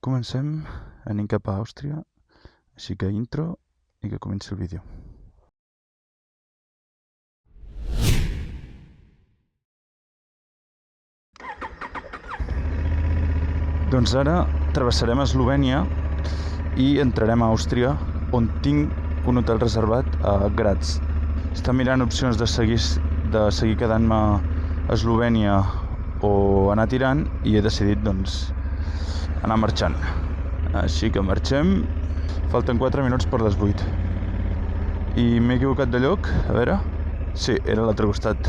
Comencem, anem cap a Àustria, així que intro i que comenci el vídeo. Doncs ara travessarem Eslovènia i entrarem a Àustria, on tinc un hotel reservat a Graz. Està mirant opcions de seguir quedant-me a Eslovènia o anar tirant i he decidit, doncs, anar marxant. Així que marxem. Falten 4 minuts per les 8. I m'he equivocat de lloc, a veure... Sí, era a l'altre costat.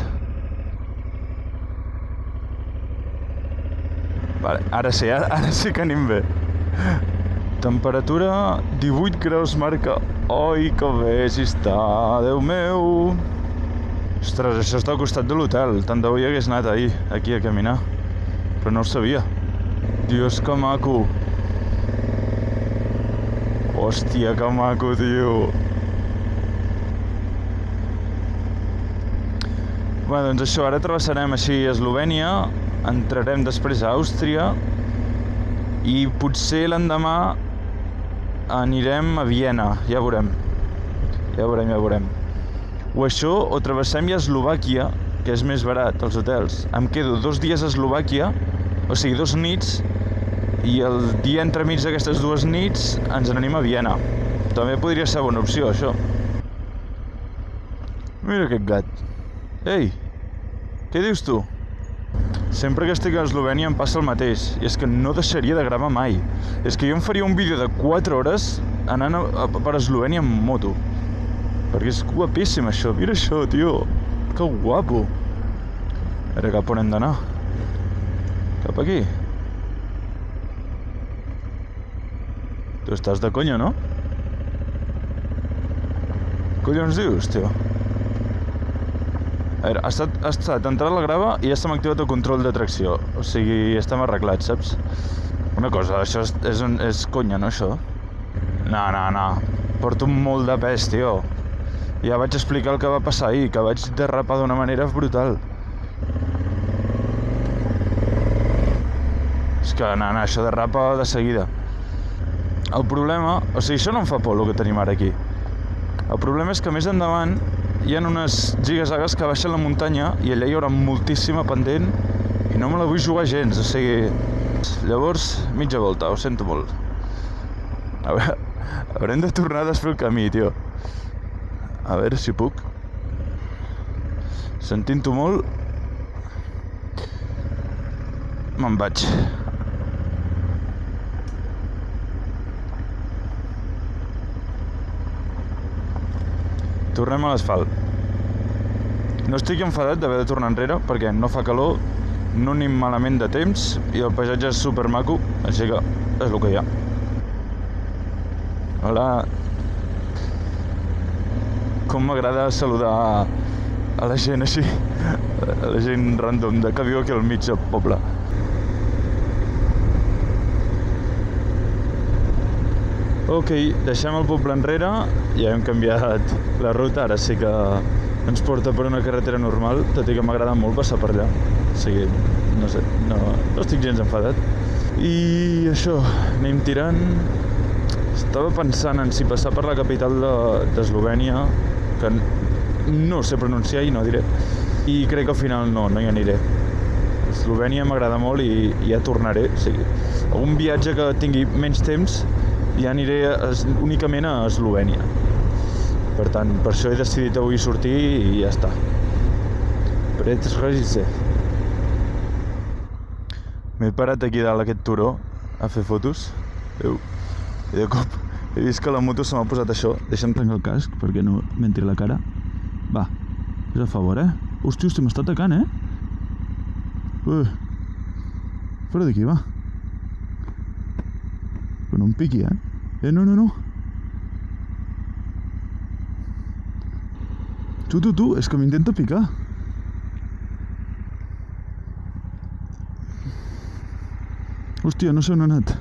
Vale, ara sí que anem bé. Temperatura 18 graus marca. Oi, que bé si està, Déu meu! Ostres, això està al costat de l'hotel. Tant de bo hi hagués anat ahir, aquí a caminar. Però no ho sabia. Dios, que maco! Hòstia, que maco, tio! Bé, doncs això, ara travessarem així Eslovènia, entrarem després a Àustria i potser l'endemà anirem a Viena, ja veurem. Ja veurem. O això, o travessem ja Eslovàquia, que és més barat, els hotels. Em quedo 2 dies a Eslovàquia, o sigui, 2 nits, i el dia entremig d'aquestes 2 nits ens n'anem a Viena. També podria ser bona opció, això. Mira aquest gat. Ei, què dius tu? Sempre que estic a Eslovènia em passa el mateix, i és que no deixaria de gravar mai. És que jo em faria un vídeo de 4 hores anant per Eslovènia amb moto. Perquè és guapíssim això, mira això, tio. Que guapo. Ara cap on hem d'anar? Cap aquí? Tu estàs de conya, no? Collons dius, tio? A veure, ha estat entrar a la grava i ja s'ha activat el control de tracció. O sigui, estem arreglats, saps? Una cosa, això és conya, no, això? No. Porto molt de pes, tio. Ja vaig explicar el que va passar ahir, que vaig derrapar d'una manera brutal. És que, això derrapa de seguida. El problema... O sigui, això no em fa por, el que tenim ara aquí. El problema és que més endavant hi ha unes ziga-zagues que baixen la muntanya i allà hi haurà moltíssima pendent i no me la vull jugar gens, o sigui... Llavors, mitja volta, ho sento molt. A veure, haurem de tornar a desfer el camí, tio. A veure si puc. Sentint-ho molt... Me'n vaig. Tornem a l'asfalt. No estic enfadat d'haver de tornar enrere perquè no fa calor, no anem malament de temps i el paisatge és super maco, així que és el que hi ha. Hola. Com m'agrada saludar a la gent així, a la gent random que viu aquí al mig del poble. Ok, deixem el poble enrere, ja hem canviat la ruta, ara sí que ens porta per una carretera normal, tot i que m'agrada molt passar per allà. O sigui, no sé, no estic gens enfadat. I això, anem tirant. Estava pensant en si passar per la capital d'Eslovènia, que no sé pronunciar i no diré. I crec que al final no hi aniré. Eslovènia m'agrada molt i ja tornaré. O sigui, algun viatge que tingui menys temps, ja aniré únicament a Eslovènia. Per tant, per això he decidit avui sortir i ja està. M'he parat aquí dalt aquest turó a fer fotos. Veu? I de cop he vist que la moto se m'ha posat això. Deixa'm tancar el casc perquè no m'entri la cara. Va, és a favor, eh? Hòstia, m'està atacant, eh? Fora d'aquí, va. Però no em piqui, eh? No. Tu, és que m'intenta picar. Hòstia, no sé on ha anat.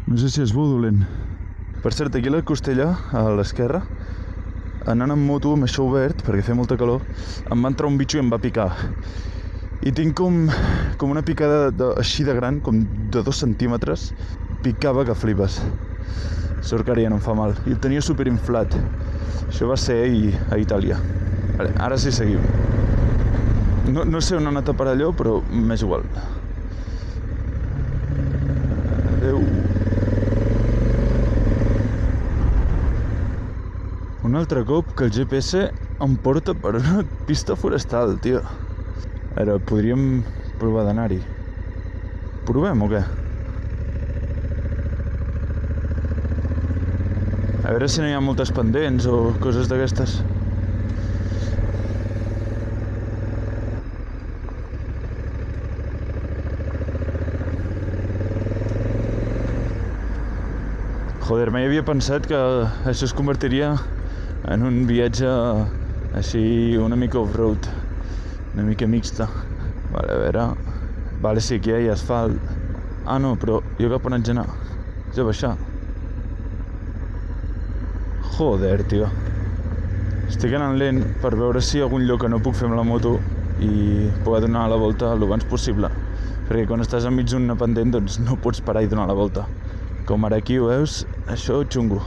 No sé si és bo o dolent. Per cert, aquí a la costella, a l'esquerra, anant amb moto amb això obert, perquè feia molta calor, em va entrar un bitxo i em va picar. I tinc com una picada així de gran, com de 2 centímetres, picava que flipes. Sort que ara ja no em fa mal. I el tenia superinflat. Això va ser a Itàlia. Vale, ara sí seguim. No sé on ha anat a parar allò, però m'és igual. Adéu. Un altre cop que el GPS em porta per una pista forestal, tio. Ara, podríem provar d'anar-hi. Provem o què? A veure si no hi ha moltes pendents o coses d'aquestes. Joder, mai havia pensat que això es convertiria en un viatge així una mica off-road, una mica mixta. Vale, a veure... Vale, sí, aquí hi ha asfalt. Ah, no, però jo cap on haig d'anar? Haig de baixar. Joder, tio. Estic anant lent per veure si hi ha algun lloc que no puc fer amb la moto i poder donar la volta el abans possible. Perquè quan estàs enmig d'una pendent, doncs no pots parar i donar la volta. Com ara aquí ho veus, això xungo.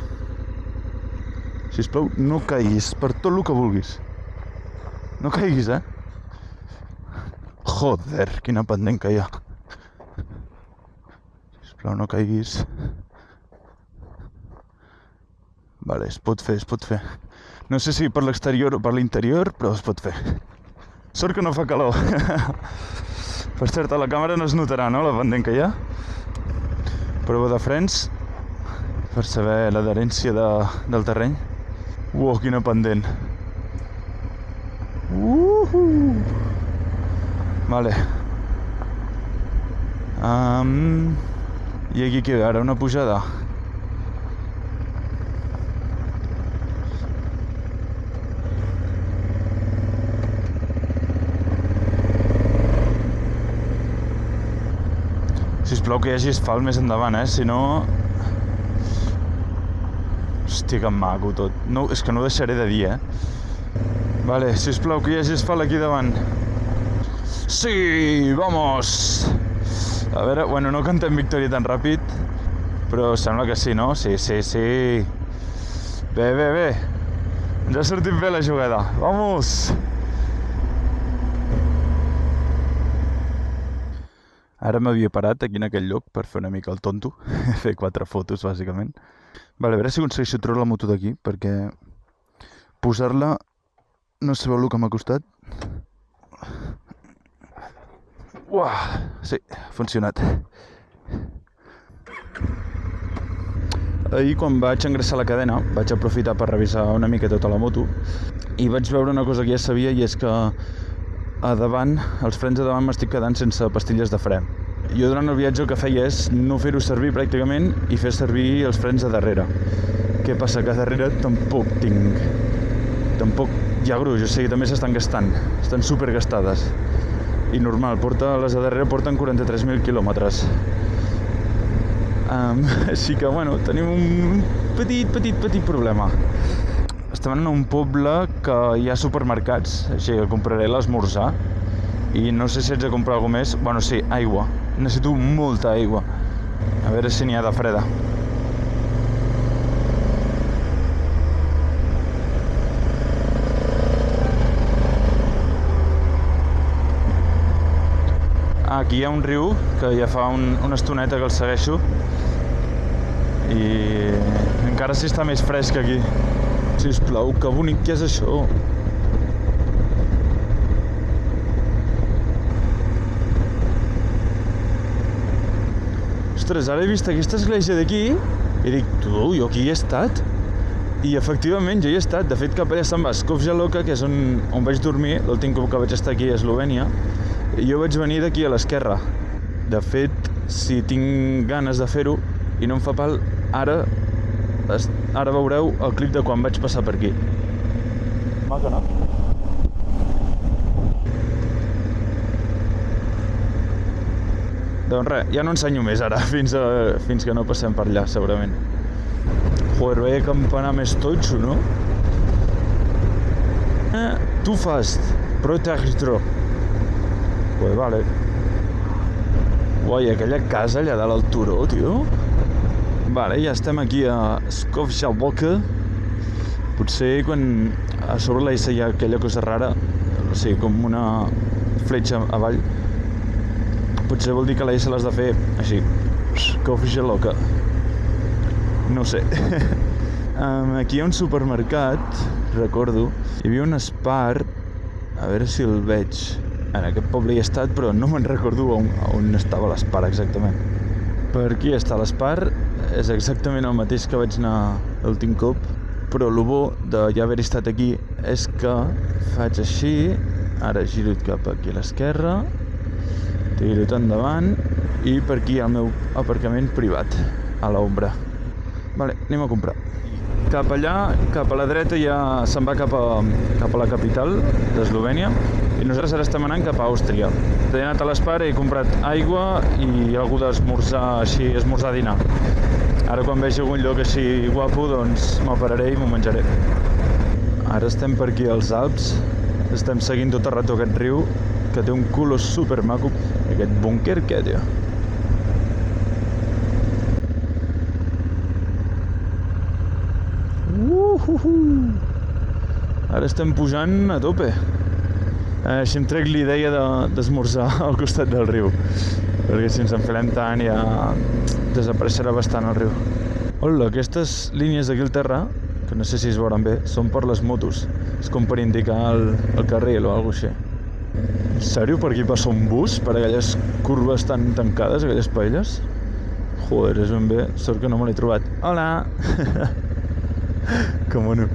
Sisplau, no caiguis, per tot el que vulguis. No caiguis, eh? Joder, quina pendent que hi ha. Sisplau, no caiguis. Vale, es pot fer. No sé si per l'exterior o per l'interior, però es pot fer. Sort que no fa calor. Per cert, a la càmera no es notarà, no?, la pendent que hi ha. Prova de frens per saber l'adherència del terreny. Uau, quina pendent. Vale. I aquí què ve ara? Una pujada. Sisplau que hi hagi asfalt més endavant, si no... Hòstia, que maco tot. No, és que no ho deixaré de dir, Vale, sisplau que hi hagi asfalt aquí davant. Sí, vamos! A veure, bueno, no cantem victòria tan ràpid, però sembla que sí, no? Sí. Bé. Ens ha sortit bé la jugada. Vamos! Ara m'havia parat aquí en aquell lloc per fer una mica el tonto, fer 4 fotos, bàsicament. Vale, a veure si aconsegueixo treure la moto d'aquí, perquè posar-la no sabeu el que m'ha costat. Uah, sí, ha funcionat. Ahir, quan vaig engreixar la cadena, vaig aprofitar per revisar una mica tota la moto i vaig veure una cosa que ja sabia, i és que a davant, els frens de davant m'estic quedant sense pastilles de fre. Jo durant el viatge el que feia és no fer-ho servir pràcticament i fer servir els frens de darrere. Què passa? Que a darrere tampoc hi ha gruix, o sigui, també s'estan gastant. Estan supergastades. I normal, les de darrere porten 43.000 quilòmetres. Així que, bueno, tenim un petit problema. Estem en un poble que hi ha supermercats, així que compraré l'esmorzar. I no sé si haig de comprar alguna més. Bueno, sí, aigua. Necessito molta aigua. A veure si n'hi ha de freda. Aquí hi ha un riu que ja fa una estoneta que el segueixo i encara sí està més fresc aquí. Sisplau, que bonic que és això. Ostres, ara he vist aquesta església d'aquí i dic, tu, jo aquí hi he estat. I efectivament, jo hi he estat. De fet, cap allà se'n va Skopje Loka, que és on vaig dormir, l'últim cop que vaig estar aquí a Eslovènia. Jo vaig venir d'aquí a l'esquerra. De fet, si tinc ganes de fer-ho i no em fa pal, ara veureu el clip de quan vaig passar per aquí. Maca, no? Doncs res, ja no ensenyo més ara, fins que no passem per allà, segurament. Joder, veia campanar més totxo, no? Tu fast, protegistro. Pues vale. Uai, aquella casa allà dalt al turó, tio. Vale, ja estem aquí a Skovjaloka. Potser quan a sobre la S hi ha aquella cosa rara, o sigui, com una fletxa avall, potser vol dir que la S l'has de fer així, Skovjaloka. No sé. Aquí hi ha un supermercat, recordo. Hi havia un Spar, a veure si el veig. En aquest poble hi he estat, però no me'n recordo on estava l'Spar exactament. Per aquí està l'Spar, és exactament el mateix que vaig anar l'últim cop, però el bo de ja haver estat aquí és que faig així, ara giro cap aquí a l'esquerra, tiro endavant i per aquí el meu aparcament privat, a l'ombra. Vale, anem a comprar. Cap allà, cap a la dreta ja se'n va cap a la capital d'Eslovènia i nosaltres ara estem anant cap a Àustria. He anat a l'Spar, he comprat aigua i algú d'esmorzar, així, esmorzar-dinar. Ara quan vegi algun lloc així guapo, doncs m'ho pararé i m'ho menjaré. Ara estem per aquí als Alps, estem seguint tot el rato aquest riu, que té un color supermaco. Aquest búnquer, què, tio? Ara estem pujant a tope. Així em trec l'idea d'esmorzar al costat del riu, perquè si ens enfilem tant ja desapareixerà bastant el riu. Hola, aquestes línies d'aquí al terra, que no sé si es veuran bé, són per les motos. És com per indicar el carril o alguna cosa així. En sèrio? Per aquí passa un bus? Per aquelles curves tan tancades, aquelles paelles? Joder, és ben bé. Sort que no me l'he trobat. Hola! Que mono.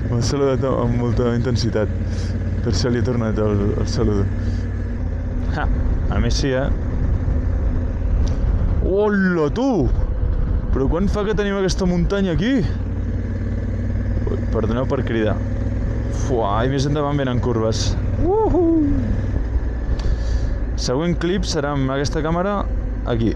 M'ha saludat amb molta intensitat. Per això li he tornat el saludo. A més sí, Hola, tu! Però quan fa que tenim aquesta muntanya aquí? Ui, perdoneu per cridar. Fuà, i més endavant venen curves. Següent clip serà amb aquesta càmera aquí.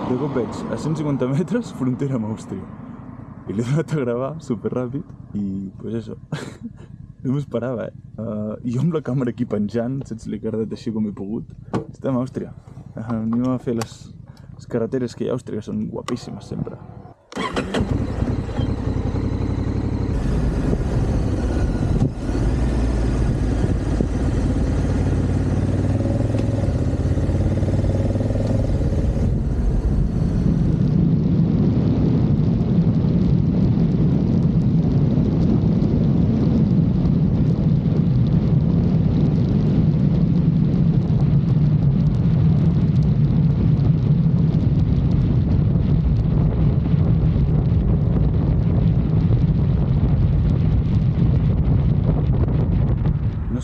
De cop veig a 150 metres frontera amb Àustria. I l'he donat a gravar superràpid i, pues això, no m'ho esperava, I jo amb la càmera aquí penjant, saps, l'he cardat així com he pogut. Estem a Àustria. Anem a fer les carreteres que hi ha a Àustria, que són guapíssimes sempre.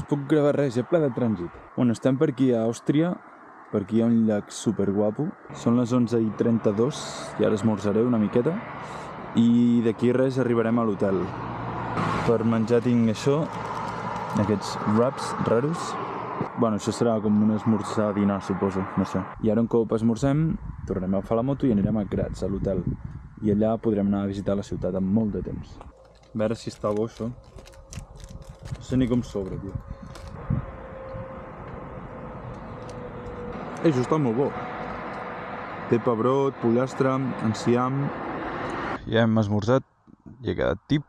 Puc gravar res, hi ha ple de trànsit. Bueno, estem per aquí a Àustria, per aquí hi ha un llac superguapo. Són les 11:32 i ara esmorzaré una miqueta i d'aquí res arribarem a l'hotel. Per menjar tinc això, aquests wraps raros, Bueno, això serà com un esmorzar dinar, suposo, no sé. I ara un cop esmorzem, tornem a agafar la moto i anirem a Graz, a l'hotel. I allà podrem anar a visitar la ciutat amb molt de temps. A veure si està bo, això. No sé ni com sobre, tio. Això està molt bo. Té pebrot, pollastre, enciam... Ja hem esmorzat, ja ha quedat tip.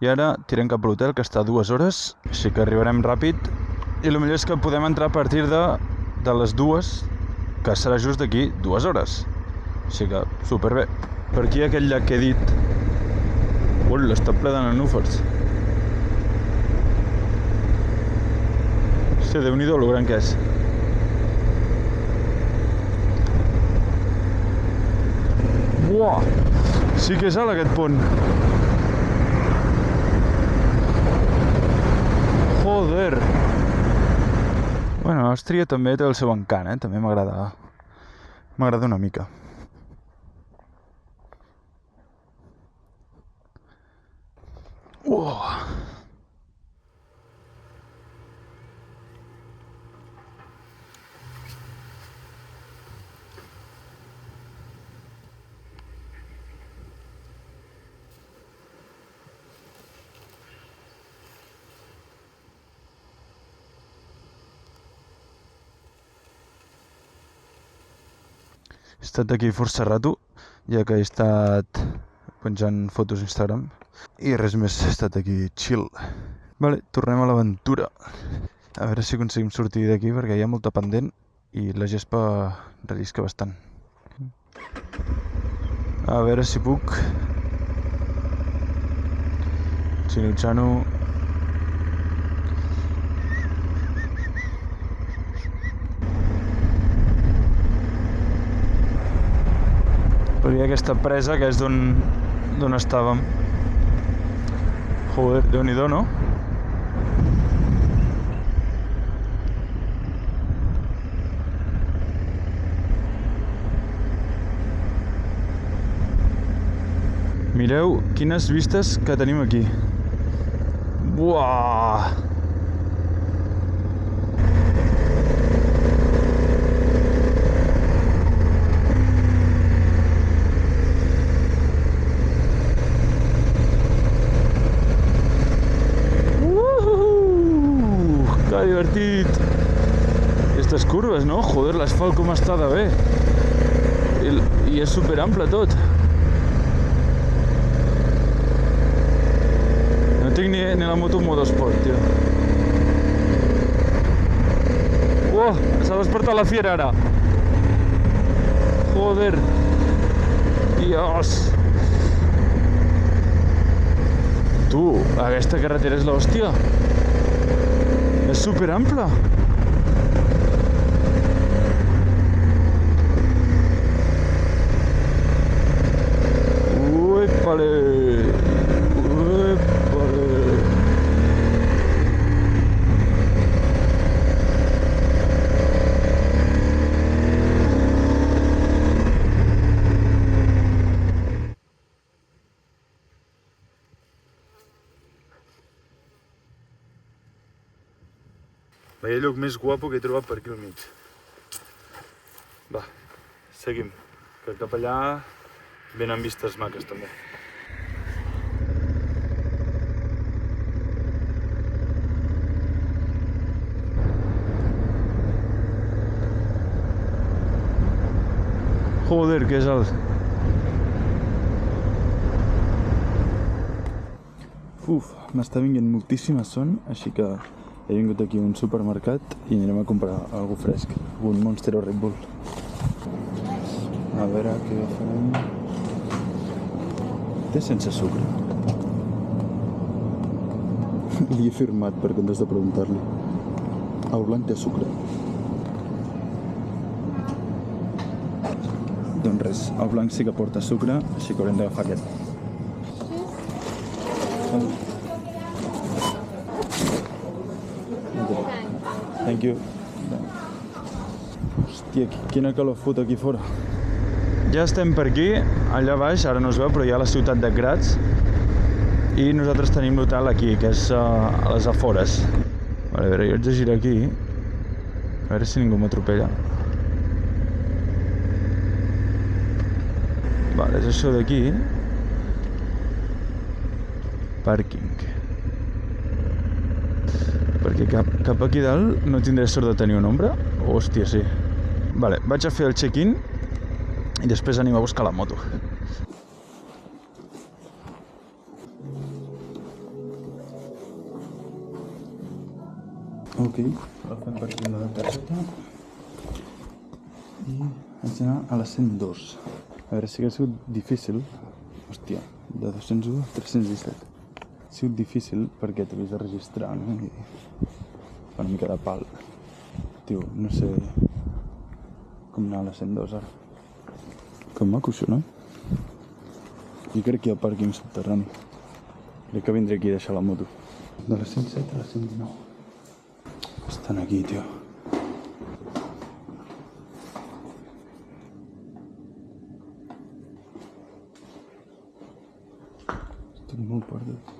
I ara tirem cap a l'hotel, que està a 2 hores, així que arribarem ràpid. I el millor és que podem entrar a partir de les 2, que serà just d'aquí 2 hores. Així que superbé. Per aquí aquell llac que he dit... Ui, està ple de nenúfars. Hòstia, Déu-n'hi-do lo gran que és. Buah! Sí que és alt aquest pont. Joder! Bueno, l'Àustria també té el seu encant, També m'agrada una mica. He estat aquí força rato, ja que he estat penjant fotos a Instagram. I res més, he estat aquí chill. Vale, tornem a l'aventura. A veure si aconseguim sortir d'aquí, perquè hi ha molta pendent i la gespa rellisca bastant. A veure si puc. Sinuchano. Però hi ha aquesta presa que és d'on estàvem. Joder, Déu-n'hi-do, no? Mireu quines vistes que tenim aquí. Buah! Que divertit! Aquestes curves, no? Joder, l'asfalt com està de bé. I és superample tot. No tinc ni la moto en motosport, tio. S'ha despertat la fiera ara. Joder. Dios. Tu, aquesta carretera és l'hòstia. És superampla. Uépale. Veia el lloc més guapo que he trobat per aquí al mig. Va, seguim, que cap allà venen vistes maques també. Joder, que és alt. M'està venint moltíssima son, així que he vingut aquí a un supermercat i anirem a comprar alguna fresc, un Monster o Red Bull. A veure què agafem. Té sense sucre. Li he firmat per comptes de preguntar-li. El blanc té sucre. Doncs res, el blanc sí que porta sucre, així que haurem d'agafar aquest. Thank you. Hòstia, quina calor fot aquí fora. Ja estem per aquí, allà baix, ara no es veu, però hi ha la ciutat de Graz. I nosaltres tenim l'hotel aquí, que és a les afores. Vale, a veure, jo haig de girar aquí. A veure si ningú m'atropella. Vale, és això d'aquí. Pàrquing. Perquè cap aquí dalt no tindré sort de tenir un ombra? Hòstia, sí. Vale, vaig a fer el check-in i després anem a buscar la moto. Ok, agafem per aquí la targeta i vaig anar a la 102. A veure si ha sigut difícil. Hòstia, de 201 a 317. Ha sigut difícil perquè t'havies de registrar, no? I fa una mica de pal. Tio, no sé com anar a la 102 ara. Que maco això, no? Jo crec que hi ha pàrquing subterrani. Crec que vindré aquí a deixar la moto. De la 107 a la 119. Estan aquí, tio. Estic molt perdut.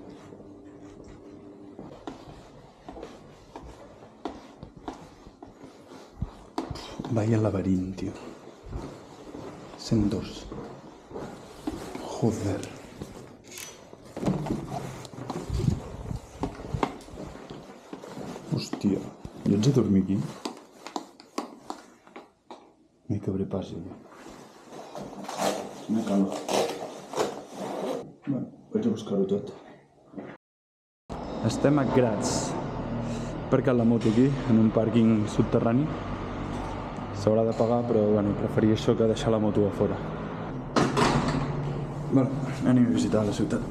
Vaya laberint, tio. 102. Joder. Hòstia, jo ets a dormir aquí? M'hi cabré pas, jo. Quina calor. Bueno, vaig a buscar-ho tot. Estem a Graz. He aparcat la moto aquí, en un pàrquing subterrani. S'haurà de pagar, però bueno, preferia això que deixar la moto a fora. Bueno, anem a visitar la ciutat.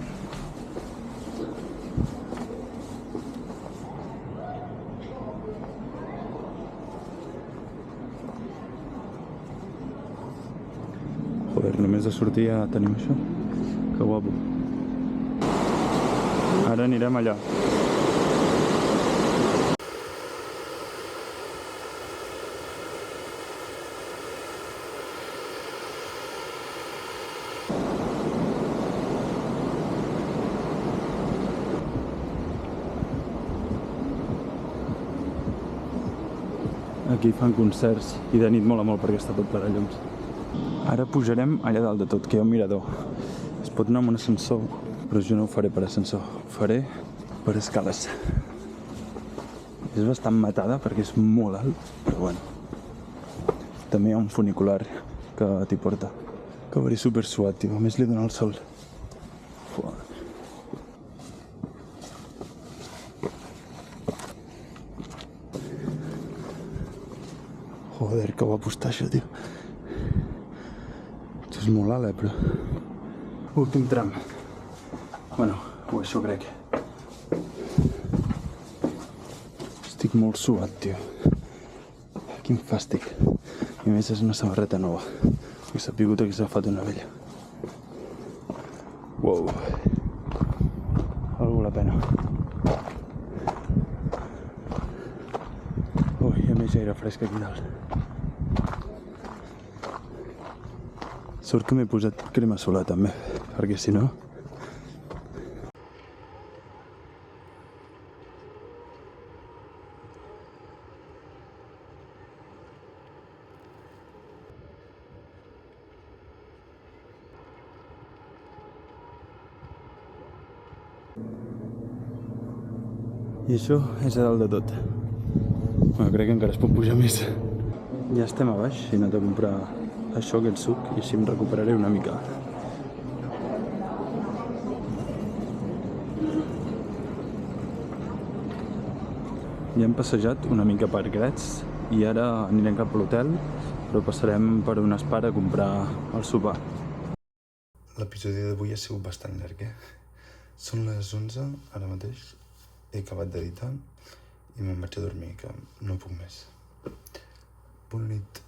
Joder, només de sortir ja tenim això. Que guapo. Ara anirem allà. Aquí fan concerts i de nit mola molt perquè està tot ple de llums. Ara pujarem allà dalt de tot, que hi ha un mirador. Es pot anar amb un ascensor, però jo no ho faré per ascensor, ho faré per escales. És bastant matada perquè és molt alt, però bueno. També hi ha un funicular que t'hi porta. Acabaré super suat, tio, a més li dona el sol. Fuà. Joder, que guapo està això, tio. Això és molt alt, però... Últim tram. Bueno, o això crec. Estic molt suat, tio. Quin fàstic. I a més és una samarreta nova. He sapigut que s'ha agafat una vella. Wow. Valgú la pena. Ui, hi ha més aire fresc aquí dalt. Sort que m'he posat crema solar també, perquè si no... I això és a dalt de tot. Bueno, crec que encara es pot pujar més. Ja estem a baix, he anat a comprar això, aquest suc, i així em recuperaré una mica. Ja hem passejat una mica per Graz i ara anirem cap a l'hotel, però passarem per un Spar a comprar el sopar. L'episodi d'avui ha sigut bastant llarg, Són les 11 ara mateix, he acabat d'editar i me'n vaig a dormir, que no puc més. Bona nit.